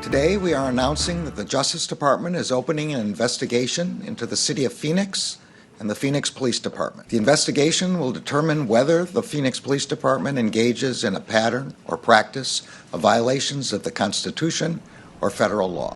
Today, we are announcing that the Justice Department is opening an investigation into the City of Phoenix and the Phoenix Police Department. The investigation will determine whether the Phoenix Police Department engages in a pattern or practice of violations of the Constitution or federal law.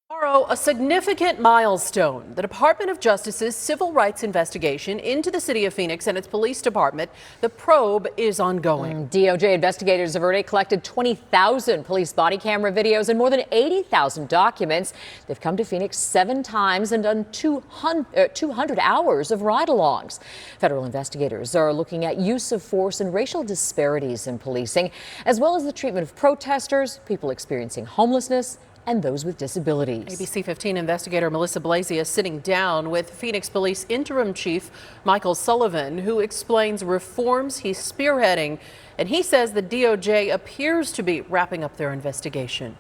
Tomorrow, a significant milestone. The Department of Justice's civil rights investigation into the city of Phoenix and its police department. The probe is ongoing. DOJ investigators have already collected 20,000 police body camera videos and more than 80,000 documents. They've come to Phoenix 7 times and done 200 hours of ride-alongs. Federal investigators are looking at use of force and racial disparities in policing, as well as the treatment of protesters, people experiencing homelessness, and those with disabilities. ABC 15 investigator Melissa Blasey is sitting down with Phoenix Police Interim Chief Michael Sullivan, who explains reforms he's spearheading, and he says the DOJ appears to be wrapping up their investigation.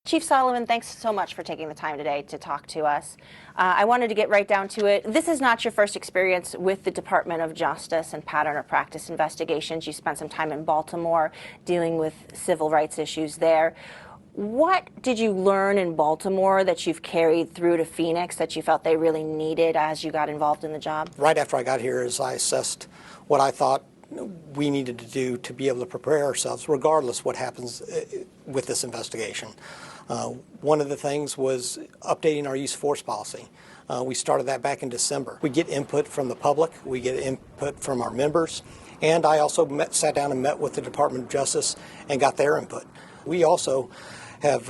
Chief Sullivan, thanks so much for taking the time today to talk to us. I wanted to get right down to it. This is not your first experience with the Department of Justice and pattern or practice investigations. You spent some time in Baltimore dealing with civil rights issues there. What did you learn in Baltimore that you've carried through to Phoenix that you felt they really needed as you got involved in the job? Right after I got here, as I assessed what I thought we needed to do to be able to prepare ourselves, regardless what happens with this investigation. One of the things was updating our use of force policy. We started that back in December. We get input from the public, we get input from our members, and I also sat down and met with the Department of Justice and got their input. We also have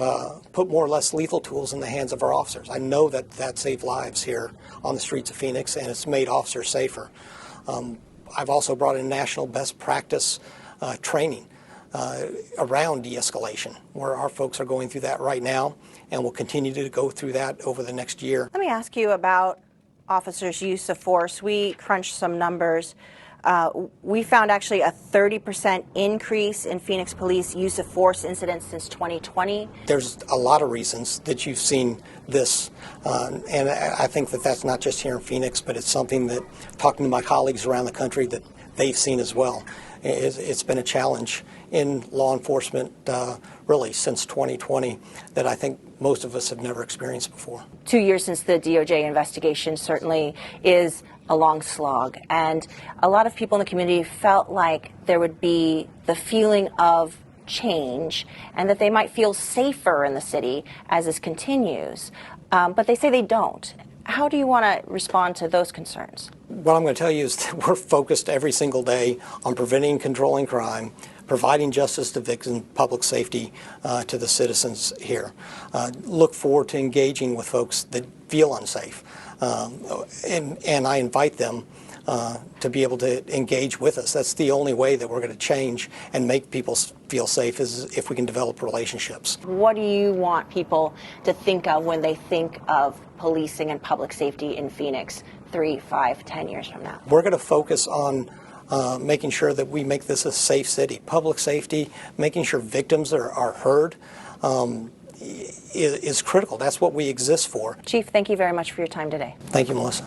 put more or less lethal tools in the hands of our officers. I know that that saved lives here on the streets of Phoenix, and it's made officers safer. I've also brought in national best practice training around de-escalation, where our folks are going through that right now, and will continue to go through that over the next year. Let me ask you about officers' use of force. We crunched some numbers. We found actually a 30% increase in Phoenix police use of force incidents since 2020. There's a lot of reasons that you've seen this, and I think that that's not just here in Phoenix, but it's something that, talking to my colleagues around the country, that they've seen as well. It's been a challenge in law enforcement really since 2020 that I think most of us have never experienced before. 2 years since the DOJ investigation certainly is a long slog, and a lot of people in the community felt like there would be the feeling of change and that they might feel safer in the city as this continues, but they say they don't. How do you want to respond to those concerns? What I'm going to tell you is that we're focused every single day on preventing and controlling crime, providing justice to victims, public safety to the citizens here. Look forward to engaging with folks that feel unsafe. And I invite them to be able to engage with us. That's the only way that we're going to change and make people feel safe, is if we can develop relationships. What do you want people to think of when they think of policing and public safety in Phoenix 3, 5, 10 years from now? We're going to focus on making sure that we make this a safe city. Public safety, making sure victims are heard, is critical. That's what we exist for. Chief, thank you very much for your time today. Thank you, Melissa.